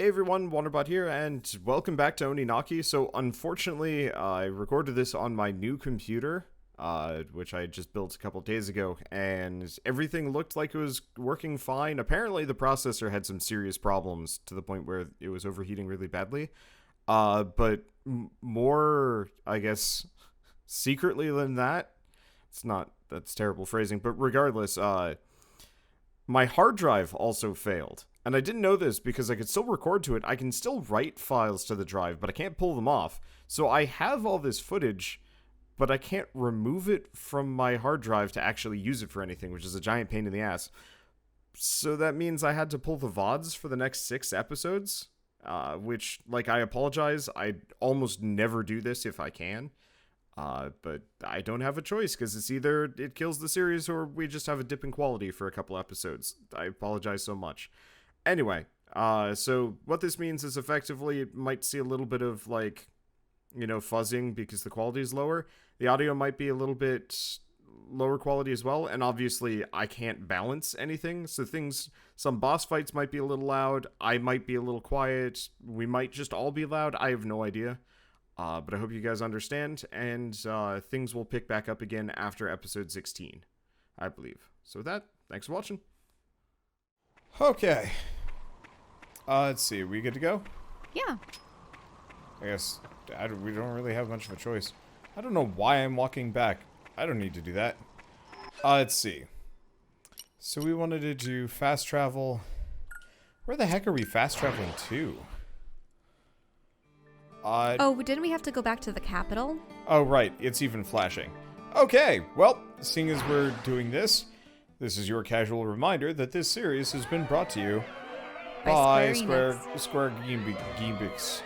Hey everyone, Wanderbot here, and welcome back to Oninaki. So unfortunately, I recorded this on my new computer, which I just built a couple days ago, and everything looked like it was working fine. Apparently the processor had some serious problems to the point where it was overheating really badly. But more, I guess, secretly than that, that's terrible phrasing, but regardless, my hard drive also failed. And I didn't know this because I could still record to it. I can still write files to the drive, but I can't pull them off. So I have all this footage, but I can't remove it from my hard drive to actually use it for anything, which is a giant pain in the ass. So that means I had to pull the VODs for the next 6 episodes, which, like, I apologize. I almost never do this if I can. But I don't have a choice because it's either it kills the series or we just have a dip in quality for a couple episodes. I apologize so much. Anyway, so what this means is effectively it might see a little bit of, like, fuzzing because the quality is lower. The audio might be a little bit lower quality as well, and obviously I can't balance anything, so some boss fights might be a little loud, I might be a little quiet, we might just all be loud, I have no idea. But I hope you guys understand, and things will pick back up again after episode 16, I believe. So with that, thanks for watching. Okay. Let's see, are we good to go? Yeah. I guess we don't really have much of a choice. I don't know why I'm walking back. I don't need to do that. Let's see. So we wanted to do fast travel. Where the heck are we fast traveling to? Oh, didn't we have to go back to the capital? Oh, right. It's even flashing. Okay, well, seeing as we're doing this, this is your casual reminder that this series has been brought to you by Square Geambix.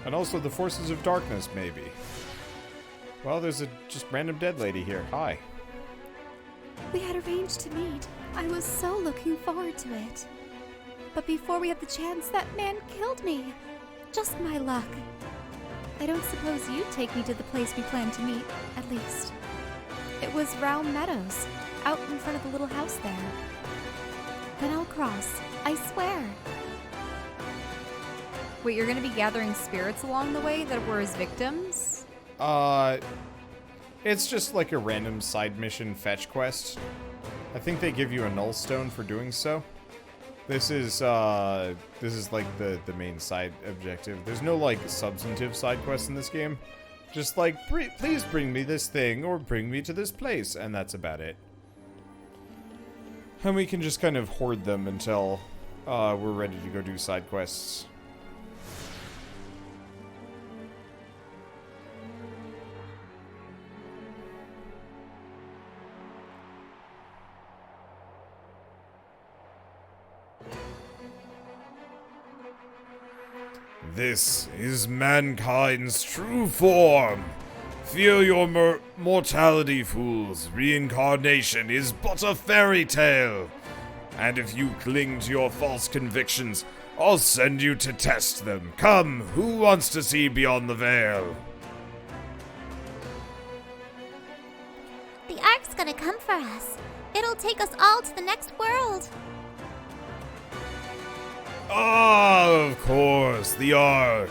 And also the forces of darkness, maybe. Well, there's a just random dead lady here. Hi. We had arranged to meet. I was so looking forward to it. But before we had the chance, that man killed me. Just my luck. I don't suppose you'd take me to the place we planned to meet, at least. It was Round Meadows, out in front of the little house there. Then I'll cross, I swear. Wait, you're gonna be gathering spirits along the way that were his victims? It's just like a random side mission fetch quest. I think they give you a null stone for doing so. This is like the main side objective. There's no, like, substantive side quests in this game. Just like, please bring me this thing, or bring me to this place, and that's about it. And we can just kind of hoard them until we're ready to go do side quests. This is mankind's true form. Fear your mortality, fools. Reincarnation is but a fairy tale. And if you cling to your false convictions, I'll send you to test them. Come, who wants to see beyond the veil? The Ark's gonna come for us. It'll take us all to the next world. Ah, of course, the Ark.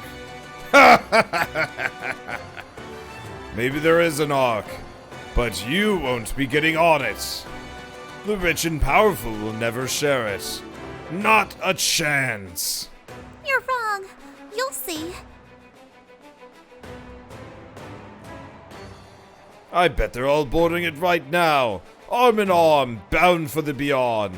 Maybe there is an Ark, but you won't be getting on it. The rich and powerful will never share it. Not a chance. You're wrong. You'll see. I bet they're all boarding it right now. Arm in arm, bound for the beyond.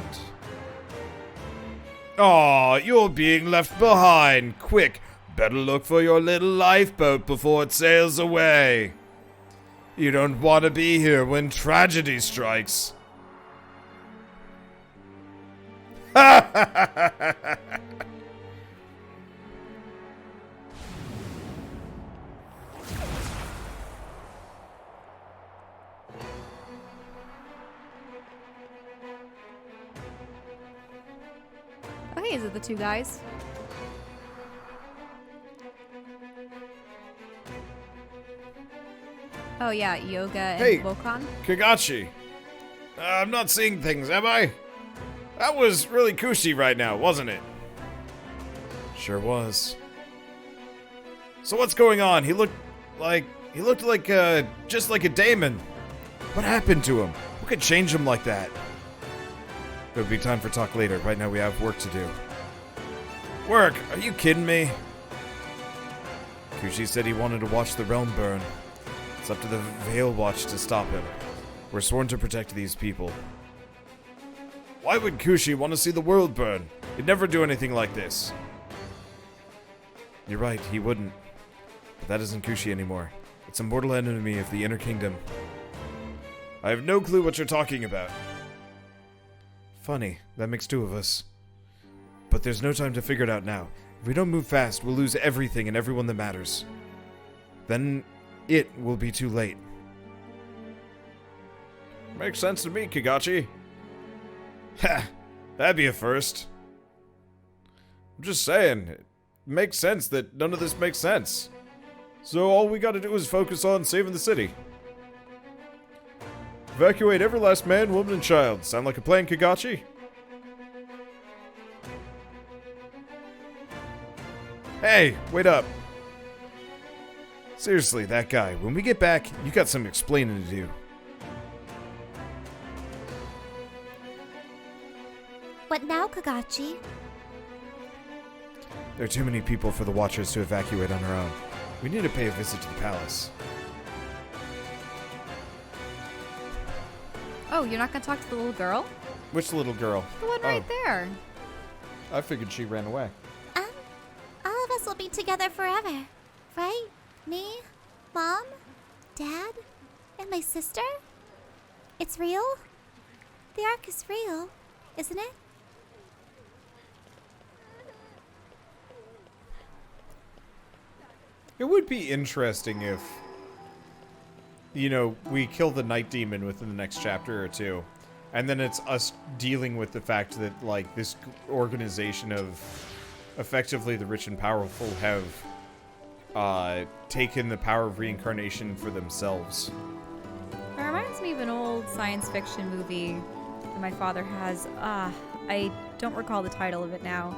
Aw, you're being left behind. Quick, better look for your little lifeboat before it sails away. You don't want to be here when tragedy strikes. Oh, hey, is it the two guys? Oh yeah, Yoga and Hey. Wokon. Kagachi! I'm not seeing things, am I? That was really cushy right now, wasn't it? Sure was. So what's going on? He looked like just like a daemon. What happened to him? What could change him like that? There'll be time for talk later. Right now we have work to do. Work? Are you kidding me? Kushi said he wanted to watch the realm burn. It's up to the Veil Watch to stop him. We're sworn to protect these people. Why would Kushi want to see the world burn? He'd never do anything like this. You're right, he wouldn't. But that isn't Kushi anymore. It's a mortal enemy of the Inner Kingdom. I have no clue what you're talking about. Funny, that makes two of us. But there's no time to figure it out now. If we don't move fast, we'll lose everything and everyone that matters. Then it will be too late. Makes sense to me, Kagachi. Ha! That'd be a first. I'm just saying, it makes sense that none of this makes sense. So all we gotta do is focus on saving the city. Evacuate every last man, woman, and child. Sound like a plan, Kagachi? Hey, wait up. Seriously, that guy. When we get back, you got some explaining to do. What now, Kagachi? There are too many people for the Watchers to evacuate on our own. We need to pay a visit to the palace. Oh, you're not gonna talk to the little girl? Which little girl? The one right there. I figured she ran away. All of us will be together forever, right? Me, Mom, Dad, and my sister? It's real? The Ark is real, isn't it? It would be interesting if, you know, we kill the Night Demon within the next chapter or two, and then it's us dealing with the fact that, like, this organization of effectively the rich and powerful have taken the power of reincarnation for themselves. It reminds me of an old science fiction movie that my father has. I don't recall the title of it now,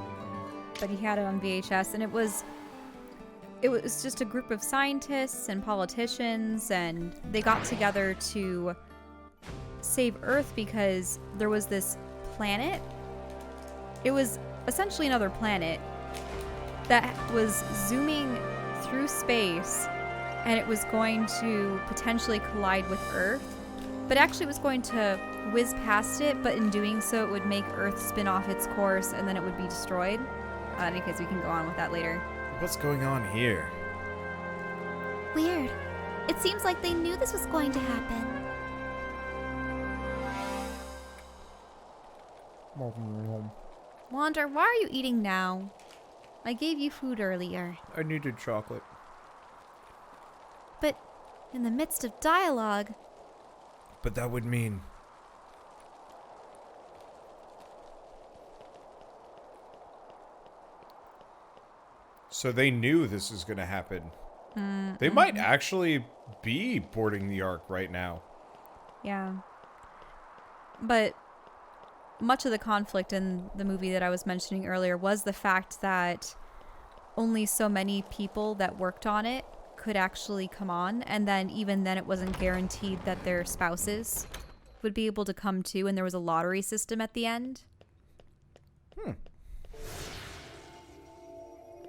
but he had it on VHS, and it was just a group of scientists and politicians, and they got together to save Earth because there was this planet. It was essentially another planet that was zooming through space, and it was going to potentially collide with Earth, but actually it was going to whiz past it, but in doing so it would make Earth spin off its course and then it would be destroyed. In any case, we can go on with that later. What's going on here? Weird. It seems like they knew this was going to happen. Wander, why are you eating now? I gave you food earlier. I needed chocolate. But in the midst of dialogue, But that would mean... So they knew this was going to happen. They might actually be boarding the Ark right now. Yeah. But much of the conflict in the movie that I was mentioning earlier was the fact that only so many people that worked on it could actually come on, and then even then it wasn't guaranteed that their spouses would be able to come too, and there was a lottery system at the end.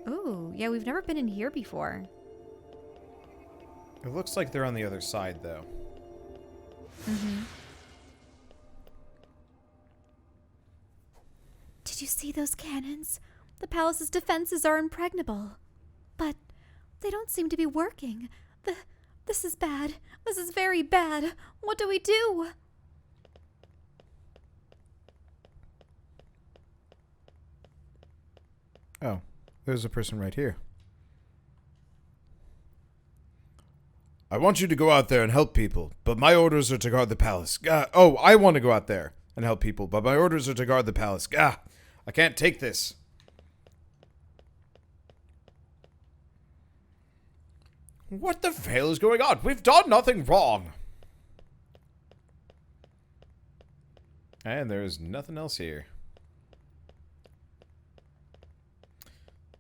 Ooh, yeah, we've never been in here before. It looks like they're on the other side, though. did you see those cannons? The palace's defenses are impregnable. But they don't seem to be working. This is bad. This is very bad. What do we do? Oh, there's a person right here. I want you to go out there and help people, but my orders are to guard the palace. I want to go out there and help people, but my orders are to guard the palace. I can't take this. What the hell is going on? We've done nothing wrong. And there's nothing else here.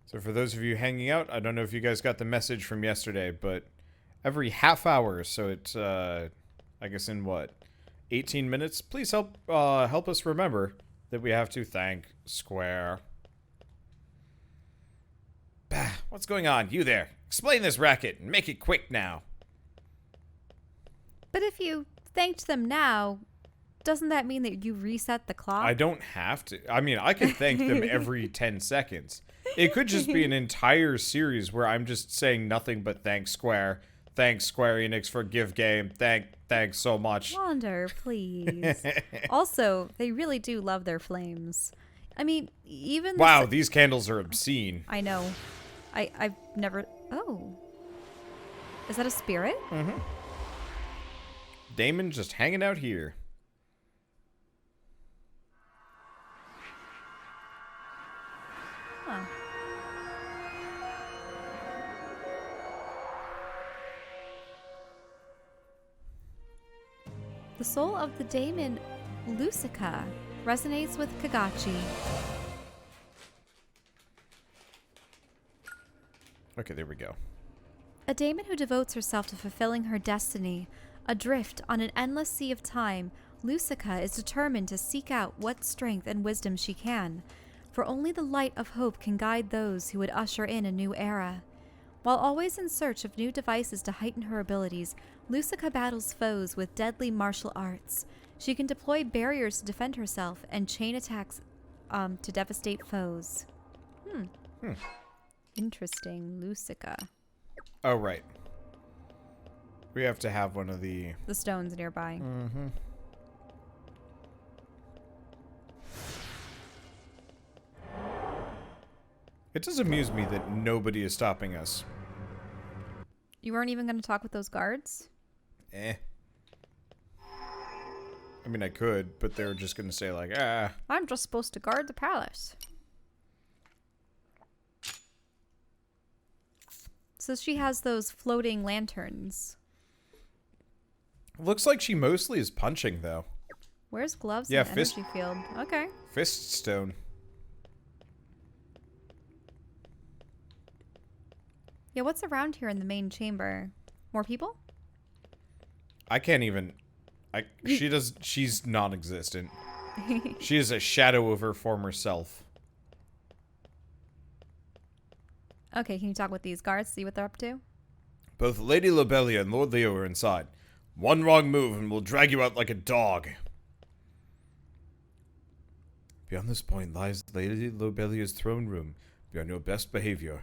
So for those of you hanging out, I don't know if you guys got the message from yesterday, but every half hour, so it's, I guess in what, 18 minutes, please help us remember that we have to thank Square. Bah, what's going on? You there. Explain this racket and make it quick now. But if you thanked them now, doesn't that mean that you reset the clock? I don't have to. I mean, I could thank them every 10 seconds. It could just be an entire series where I'm just saying nothing but thanks Square. Thanks Square Enix for Give Game. Thanks so much. Wander, please. Also, they really do love their flames. I mean, even wow, these candles are obscene. I know. I've never... Oh. Is that a spirit? Mm-hmm. Damon just hanging out here. Huh. The soul of the daemon Lucica resonates with Kagachi. Okay, there we go. A daemon who devotes herself to fulfilling her destiny. Adrift on an endless sea of time, Lucica is determined to seek out what strength and wisdom she can, for only the light of hope can guide those who would usher in a new era. While always in search of new devices to heighten her abilities, Lucica battles foes with deadly martial arts. She can deploy barriers to defend herself and chain attacks to devastate foes. Interesting, Lucica. Oh, right. We have to have one of the stones nearby. Mm-hmm. It does amuse me that nobody is stopping us. You weren't even going to talk with those guards? I mean, I could, but they're just going to say, like, ah. I'm just supposed to guard the palace. So she has those floating lanterns. Looks like she mostly is punching, though. Where's gloves Yeah, and energy field? Okay. Fist stone. Yeah, what's around here in the main chamber? More people? I can't even... She's non-existent. She is a shadow of her former self. Okay, can you talk with these guards, see what they're up to? Both Lady Lobelia and Lord Leo are inside. One wrong move and we'll drag you out like a dog. Beyond this point lies Lady Lobelia's throne room. Be on your best behavior.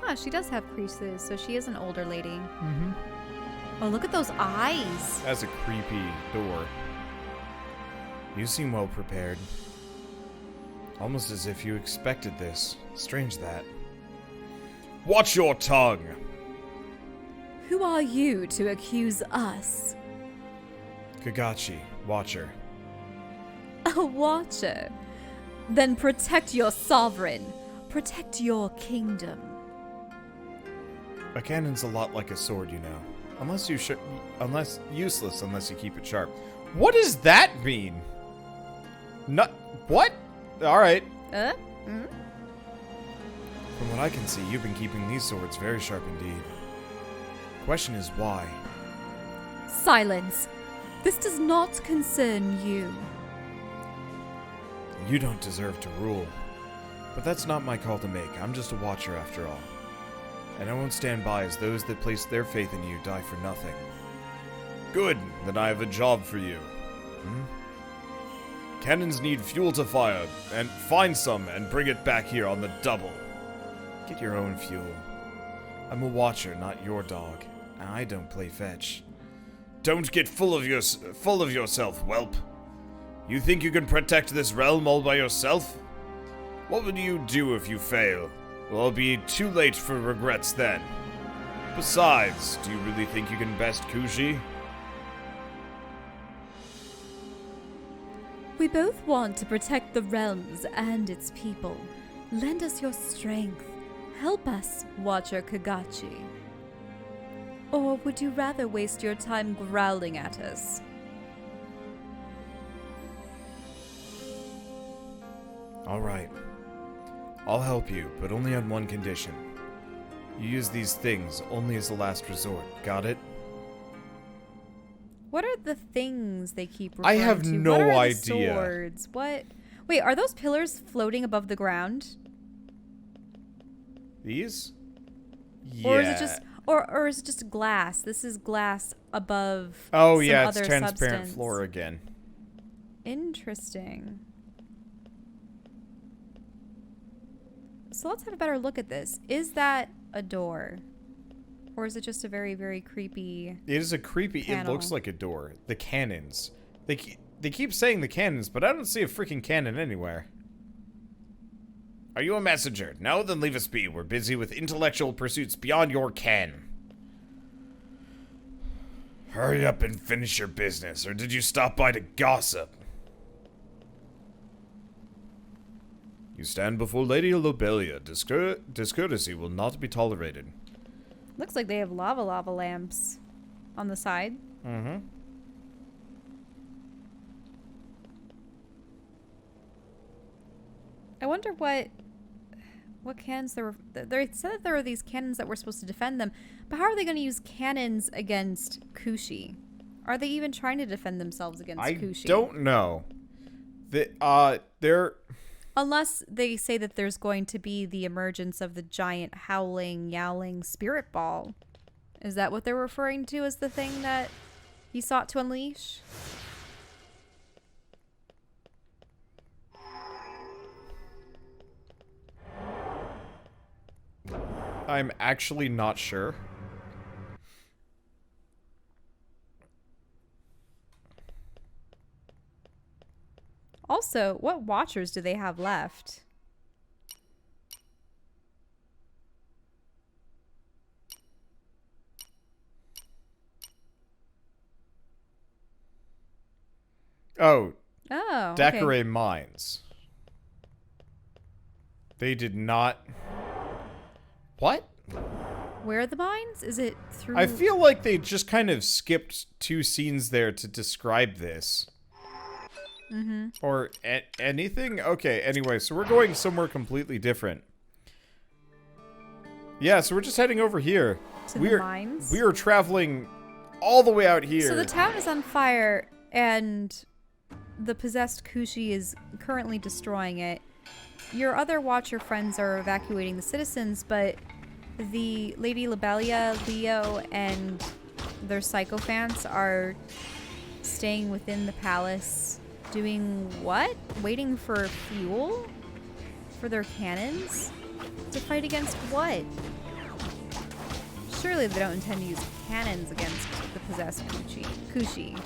Huh, she does have creases, so she is an older lady. Mm-hmm. Oh, look at those eyes. That's a creepy door. You seem well prepared. Almost as if you expected this. Strange that. Watch your tongue! Who are you to accuse us? Kagachi, Watcher. A watcher? Then protect your sovereign. Protect your kingdom. A cannon's a lot like a sword, you know. Useless unless you keep it sharp. What does that mean? Not... What? Alright. Mm? From what I can see, you've been keeping these swords very sharp indeed. Question is why? Silence. This does not concern you. You don't deserve to rule. But that's not my call to make. I'm just a watcher after all. And I won't stand by as those that place their faith in you die for nothing. Good, then I have a job for you. Cannons need fuel to fire, and find some and bring it back here on the double. Get your own fuel. I'm a watcher, not your dog. I don't play fetch. Don't get full of yourself, whelp. You think you can protect this realm all by yourself? What will you do if you fail? Will it be too late for regrets then? Besides, do you really think you can best Kuji? We both want to protect the realms and its people. Lend us your strength. Help us, Watcher Kagachi. Or would you rather waste your time growling at us? All right. I'll help you, but only on one condition. You use these things only as a last resort. Got it? What are the things they keep I referring have to? no what are idea. The swords? What? Wait, are those pillars floating above the ground? These? Or is it just or is it just glass? This is glass above Oh some yeah, it's other transparent substance. floor again. Interesting. So let's have a better look at this. Is that a door? Or is it just a very, very creepy It is a creepy. panel? It looks like a door. The cannons. They keep saying the cannons, but I don't see a freaking cannon anywhere. Are you a messenger? No, then leave us be. We're busy with intellectual pursuits beyond your ken. Hurry up and finish your business, or did you stop by to gossip? You stand before Lady Lobelia. Discourtesy will not be tolerated. Looks like they have lava lamps on the side. Mm-hmm. I wonder what cannons there were. They said that there were these cannons that were supposed to defend them, but how are they going to use cannons against Kushi? Are they even trying to defend themselves against Kushi? I don't know. They're... Unless they say that there's going to be the emergence of the giant howling, yowling spirit ball. Is that what they're referring to as the thing that he sought to unleash? I'm actually not sure. Also, what watchers do they have left? Oh, Oh, Dakare okay. Mines. They did not... What? Where are the mines? Is it through... I feel like they just kind of skipped 2 scenes there to describe this. Mm-hmm. Or anything? Okay, anyway, so we're going somewhere completely different. Yeah, so we're just heading over here. To the mines? We are traveling all the way out here. So the town is on fire, and the possessed Kushi is currently destroying it. Your other Watcher friends are evacuating the citizens, but the Lady Lobelia, Leo, and their sycophants are staying within the palace, doing what? Waiting for fuel? For their cannons? To fight against what? Surely they don't intend to use cannons against the possessed Kushi.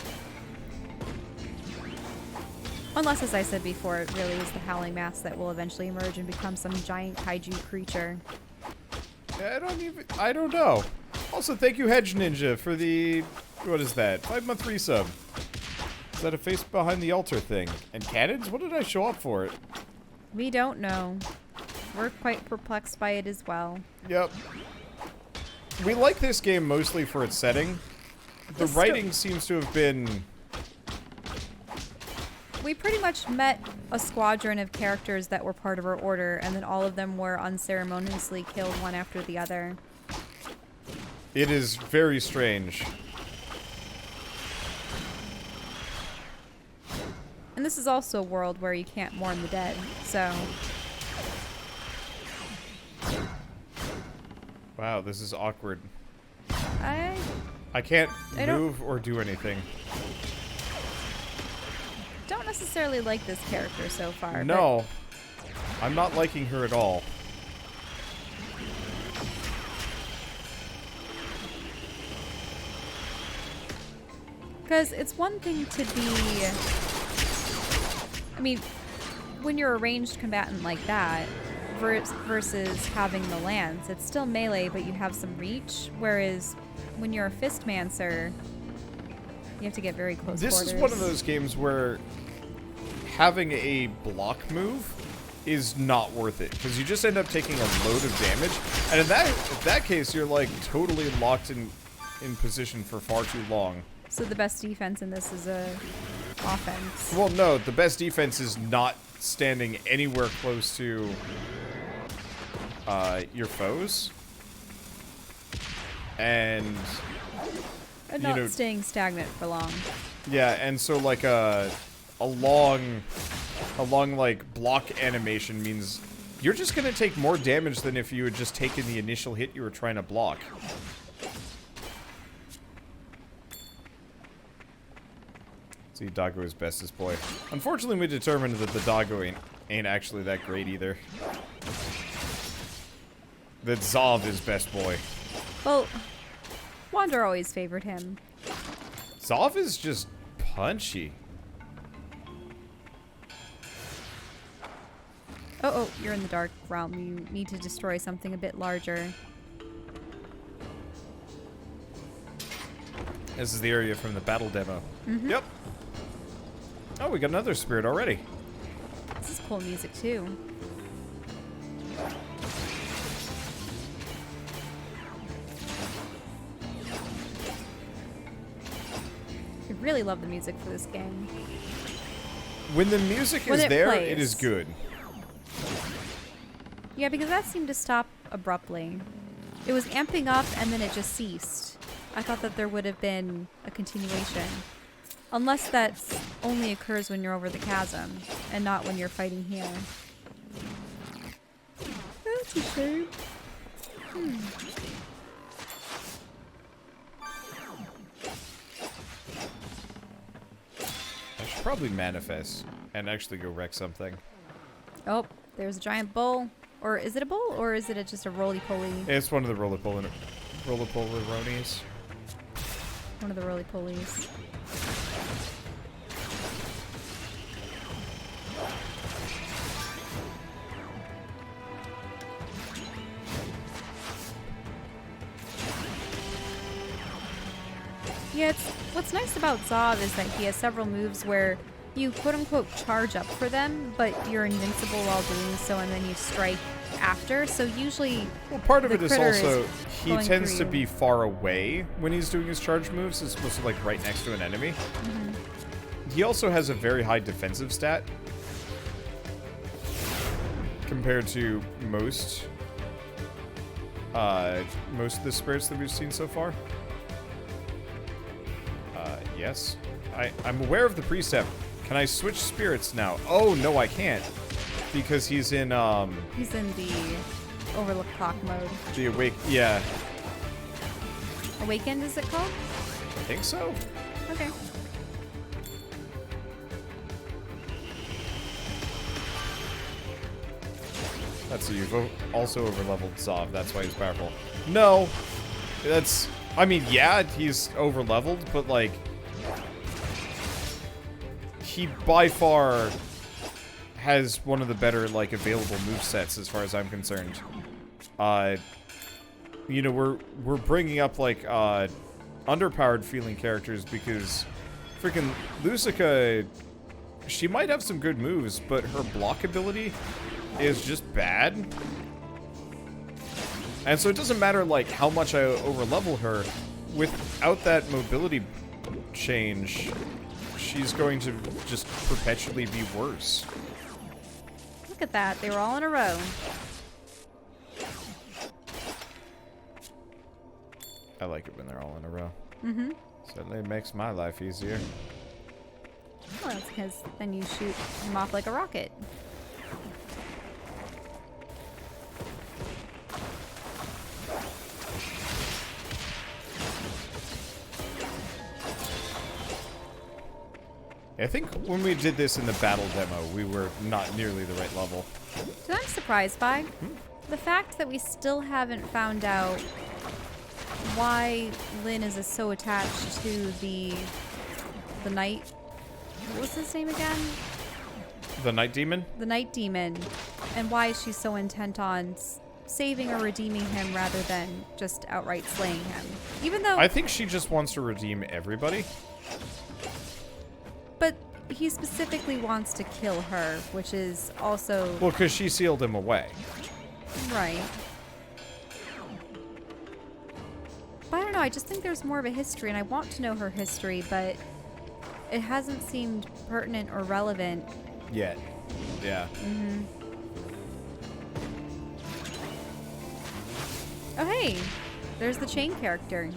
Unless, as I said before, it really is the howling mass that will eventually emerge and become some giant kaiju creature. I don't know. Also, thank you, Hedge Ninja, for the... What is that? 5-month resub. Is that a face behind the altar thing? And cannons? What did I show up for it? We don't know. We're quite perplexed by it as well. Yep. We like this game mostly for its setting. The writing seems to have been... We pretty much met a squadron of characters that were part of our order, and then all of them were unceremoniously killed one after the other. It is very strange. And this is also a world where you can't mourn the dead, so... Wow, this is awkward. I can't I don't- move or do anything. don't necessarily like this character so far. No. I'm not liking her at all. Because it's one thing to be... I mean, when you're a ranged combatant like that, versus having the lance, it's still melee, but you have some reach. Whereas when you're a fistmancer, you have to get very close This quarters. is one of those games where having a block move is not worth it, because you just end up taking a load of damage, and in that case, you're like totally locked in position for far too long. So the best defense in this is a offense. Well, no, the best defense is not standing anywhere close to your foes, and not staying stagnant for long. Yeah, and so like a long like block animation means you're just gonna take more damage than if you had just taken the initial hit you were trying to block. See, Doggo is bestest boy. Unfortunately, we determined that the Doggo ain't actually that great either. That Zov is best boy. Well, Wander always favored him. Zov is just punchy. Oh, you're in the dark realm. You need to destroy something a bit larger. This is the area from the battle demo. Mm-hmm. Yep. Oh, we got another spirit already. This is cool music, too. I really love the music for this game. When the music When is it there, plays. it is good. Yeah, because that seemed to stop abruptly. It was amping up and then it just ceased. I thought that there would have been a continuation. Unless that only occurs when you're over the chasm and not when you're fighting here. That's a shame. I should probably manifest and actually go wreck something. Oh, there's a giant bull. Or is it a bull or is it just a roly-poly? It's one of the roller-polaronies. One of the roly-polies. Yeah, what's nice about Zov is that he has several moves where you quote-unquote charge up for them, but you're invincible while doing so, and then you strike after. So usually, well, part of the it is critter also he going tends through to you. be far away when he's doing his charge moves, as opposed to like right next to an enemy. Mm-hmm. He also has a very high defensive stat compared to most of the spirits that we've seen so far. Yes, I'm aware of the precept. Can I switch spirits now? Oh no, I can't, because he's in He's in the overlook clock mode. the awake. Yeah, Awakened, is it called? I think so. Okay. That's you've also overleveled Zov. That's why he's powerful. No, that's. I mean, yeah, he's overleveled, but like, he by far has one of the better like available movesets as far as I'm concerned. You know, we're bringing up like underpowered feeling characters because freaking Lucica, she might have some good moves, but her block ability is just bad. And so it doesn't matter like how much I overlevel her, without that mobility change, she's going to just perpetually be worse. Look at that. They were all in a row. I like it when they're all in a row. Mm-hmm. Certainly makes my life easier. Well, that's because then you shoot him off like a rocket. I think when we did this in the battle demo, we were not nearly the right level. So I'm surprised by the fact that we still haven't found out why Lynn is so attached to the knight. What was his name again? The Night Demon? The night demon, and why she's so intent on saving or redeeming him rather than just outright slaying him. Even though, I think she just wants to redeem everybody. but he specifically wants to kill her, which is also Well, because she sealed him away. right. But I don't know, I just think there's more of a history, and I want to know her history, but it hasn't seemed pertinent or relevant. Yet. Yeah. Oh, hey! There's the chain character.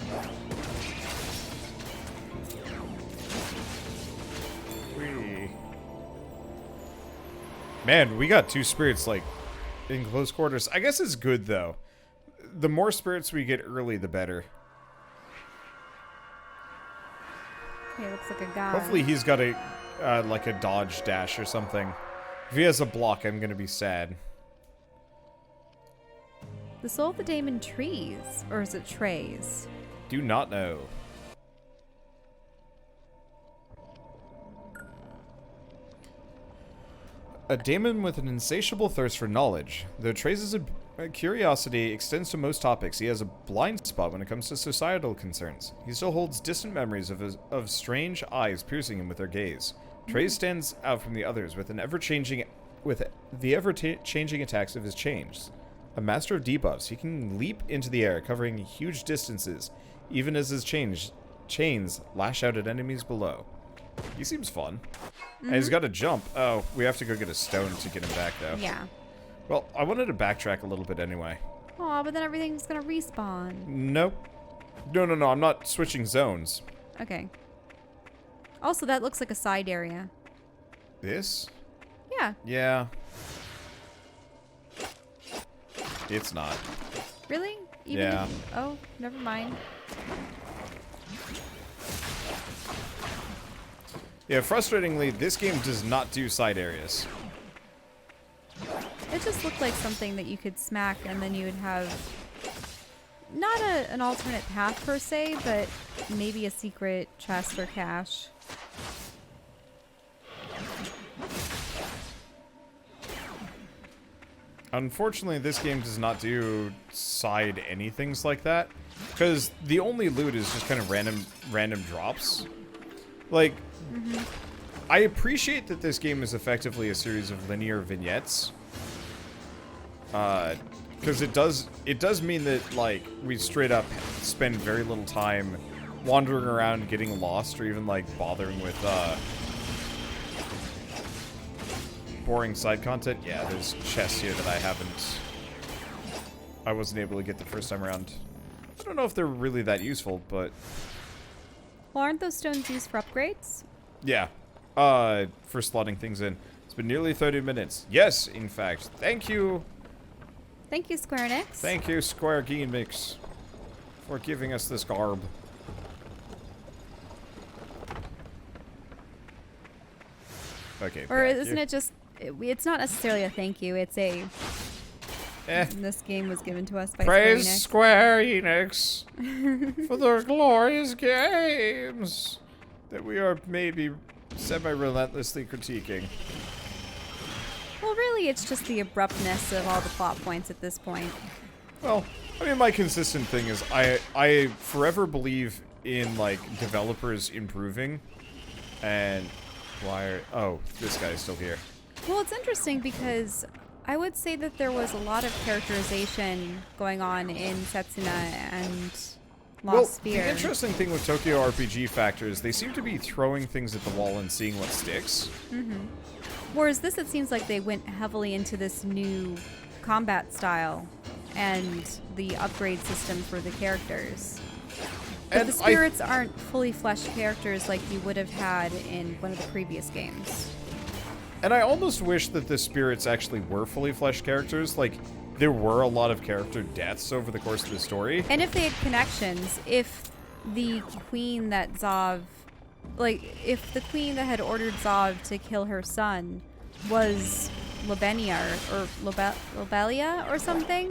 Man, we got 2 spirits, like, in close quarters. I guess it's good, though. The more spirits we get early, the better. Okay, looks like a guy. Hopefully he's got a, like a dodge dash or something. If he has a block, I'm gonna be sad. The soul of the daemon trees, or is it trays? Do not know. A daemon with an insatiable thirst for knowledge. Though Trace's curiosity extends to most topics, he has a blind spot when it comes to societal concerns. He still holds distant memories of strange eyes piercing him with their gaze. Trace stands out from the others with the ever-changing attacks of his chains. A master of debuffs, he can leap into the air, covering huge distances, even as his chains lash out at enemies below. He seems fun. And he's got to jump. Oh, we have to go get a stone to get him back, though. Yeah. Well, I wanted to backtrack a little bit anyway. Aw, but then everything's gonna respawn. Nope. No, I'm not switching zones. Okay. Also, that looks like a side area. This? Yeah. Yeah. It's not. Really? Yeah. Oh, never mind. Yeah, frustratingly, this game does not do side areas. It just looked like something that you could smack and then you would have not an alternate path per se, but maybe a secret chest or cache. Unfortunately, this game does not do side anythings like that, because the only loot is just kind of random drops. Like, I appreciate that this game is effectively a series of linear vignettes, because it does mean that, like, we straight up spend very little time wandering around getting lost or even like bothering with boring side content. Yeah, there's chests here that I wasn't able to get the first time around. I don't know if they're really that useful, but Well, aren't those stones used for upgrades? yeah, for slotting things in. It's been nearly 30 minutes. Yes, in fact. Thank you. Thank you, Square Enix. Thank you, Square Enix, for giving us this garb. Okay. Or isn't it just... It's not necessarily a thank you, it's a... This game was given to us by Praise Square Enix for their glorious games that we are maybe semi-relentlessly critiquing. Well, really, it's just the abruptness of all the plot points at this point. Well, I mean, my consistent thing is I forever believe in, like, developers improving, and oh, this guy's still here. Well, it's interesting because I would say that there was a lot of characterization going on in Setsuna and Lost Sphere. The interesting thing with Tokyo RPG Factor is they seem to be throwing things at the wall and seeing what sticks. Whereas this, it seems like they went heavily into this new combat style and the upgrade system for the characters. But And the spirits aren't fully fleshed characters like you would have had in one of the previous games. And I almost wish that the spirits actually were fully fleshed characters. Like, there were a lot of character deaths over the course of the story. And if they had connections, if the queen that Zav... Like, if the queen that had ordered Zav to kill her son was Lobenia or Lobelia or something,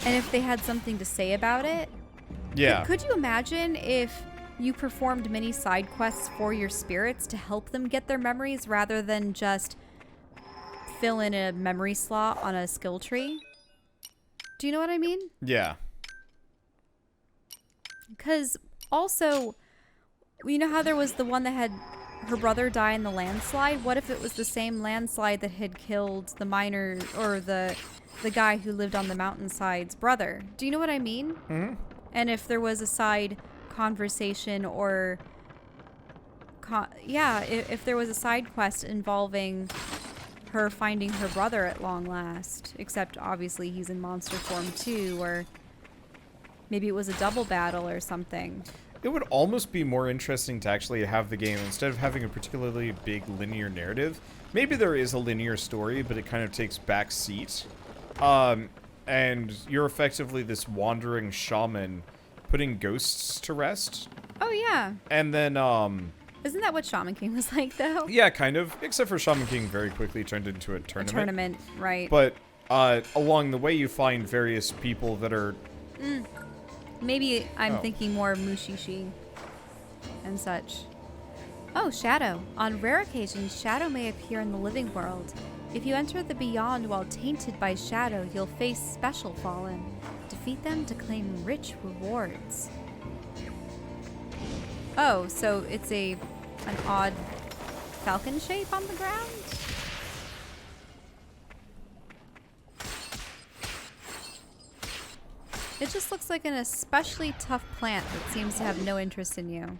and if they had something to say about it, Yeah. could you imagine if you performed mini side quests for your spirits to help them get their memories rather than just fill in a memory slot on a skill tree? Do you know what I mean? Yeah. Because also, you know how there was the one that had her brother die in the landslide? What if it was the same landslide that had killed the miner or the guy who lived on the mountainside's brother? Do you know what I mean? Mm-hmm. And if there was a side conversation or if there was a side quest involving her finding her brother at long last, except obviously he's in monster form too, or maybe it was a double battle or something. It would almost be more interesting to actually have the game, instead of having a particularly big linear narrative, maybe there is a linear story, but it kind of takes back seat. And you're effectively this wandering shaman putting ghosts to rest. Oh, yeah. And then, Isn't that what Shaman King was like, though? yeah, kind of. Except for Shaman King very quickly turned into a tournament. A tournament, right. But, along the way you find various people that are... Maybe I'm thinking more Mushishi and such. Oh, Shadow. On rare occasions, Shadow may appear in the living world. If you enter the Beyond while tainted by Shadow, you'll face Special Fallen. Defeat them to claim rich rewards. Oh, so it's an odd falcon shape on the ground? It just looks like an especially tough plant that seems to have no interest in you.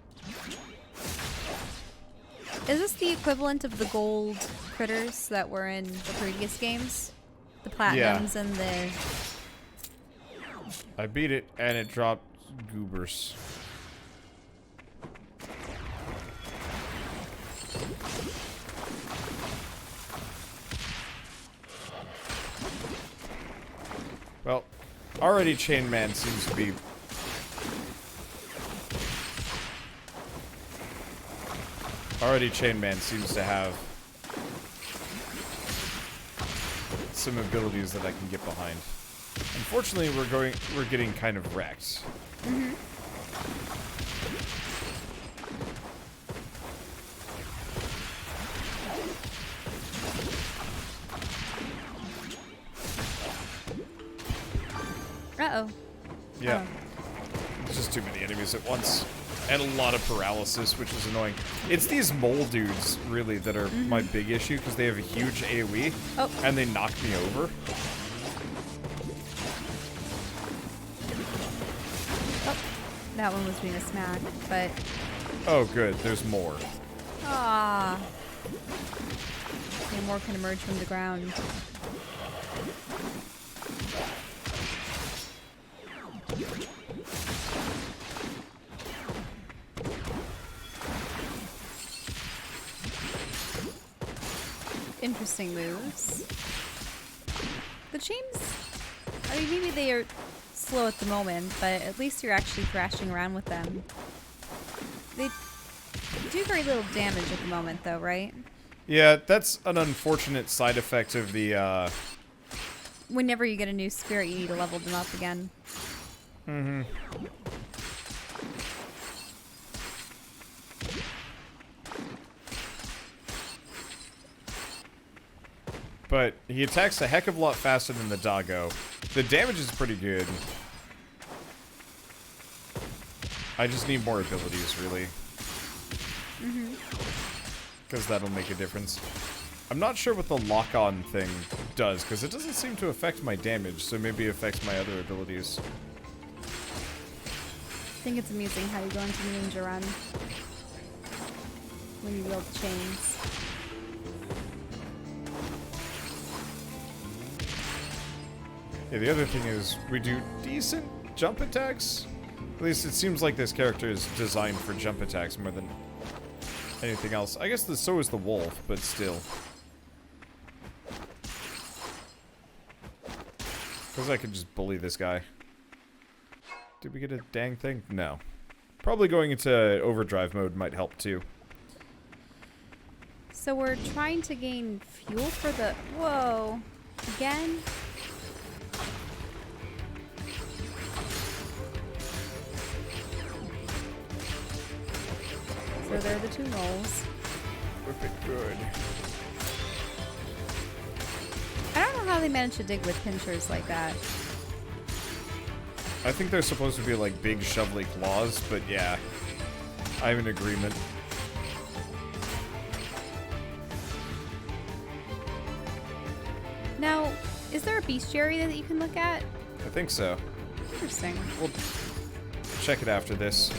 Is this the equivalent of the gold critters that were in the previous games? The platinums and the... I beat it, and it dropped goobers. Well, already Chain Man seems to be... Already Chain Man seems to have some abilities that I can get behind. Unfortunately, we're getting kind of wrecked. Mm-hmm. Uh-oh. Yeah. Oh. It's just too many enemies at once. And a lot of paralysis, which is annoying. It's these mole dudes, really, that are my big issue, because they have a huge AoE, and they knock me over. Oh, that one was being a smack, but... Oh, good. There's more. Ah. Okay, more can emerge from the ground. Interesting moves. The chains, I mean, maybe they are slow at the moment, but at least you're actually thrashing around with them. They do very little damage at the moment, though, right? Yeah, that's an unfortunate side effect of the, Whenever you get a new spirit, you need to level them up again. Mm-hmm. But he attacks a heck of a lot faster than the doggo. The damage is pretty good. I just need more abilities, really. Mm-hmm. Because that'll make a difference. I'm not sure what the lock-on thing does, because it doesn't seem to affect my damage, so maybe it affects my other abilities. I think it's amusing how you go into the ninja run when you wield the chains. Yeah, the other thing is, we do decent jump attacks. At least it seems like this character is designed for jump attacks more than anything else. I guess so is the wolf, but still. Because I could just bully this guy. Did we get a dang thing? No. Probably going into overdrive mode might help too. So we're trying to gain fuel for the... Whoa. Again? So they're the two moles. Whip it good. I don't know how they managed to dig with pinchers like that. I think they're supposed to be like big shovelly claws, but yeah. I'm in agreement. Now, is there a bestiary that you can look at? I think so. Interesting. We'll check it after this.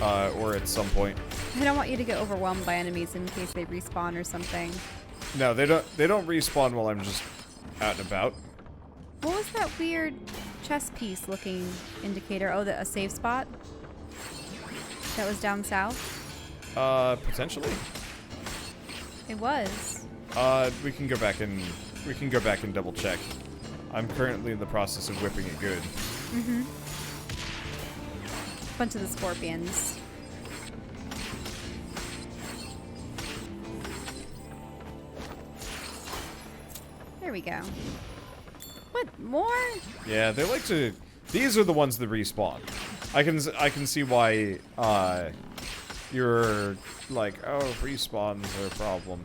Or at some point. I don't want you to get overwhelmed by enemies in case they respawn or something. No, they don't respawn while I'm just out and about. What was that weird chess piece looking indicator? Oh, a save spot? That was down south? Potentially. It was. We can go back and double check. I'm currently in the process of whipping it good. Mm-hmm. Bunch of the scorpions. There we go. What, more? Yeah, they like to... These are the ones that respawn. I can see why, you're like, oh, respawns are a problem.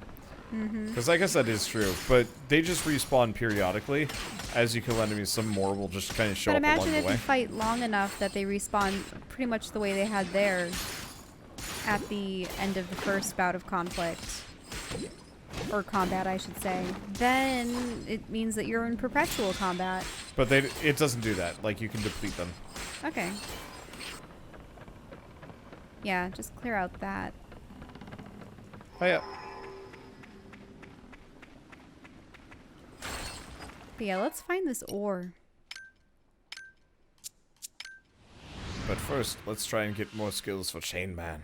Because I guess that is true, but they just respawn periodically. As you kill enemies, some more will just kind of show But up along imagine the if way. you fight long enough that they respawn pretty much the way they had there at the end of the first bout of conflict. Or combat, I should say. Then it means that you're in perpetual combat. But it doesn't do that. Like, you can deplete them. Okay. Yeah, just clear out that. Oh, yeah. But yeah, let's find this ore. But first, let's try and get more skills for Chain Man.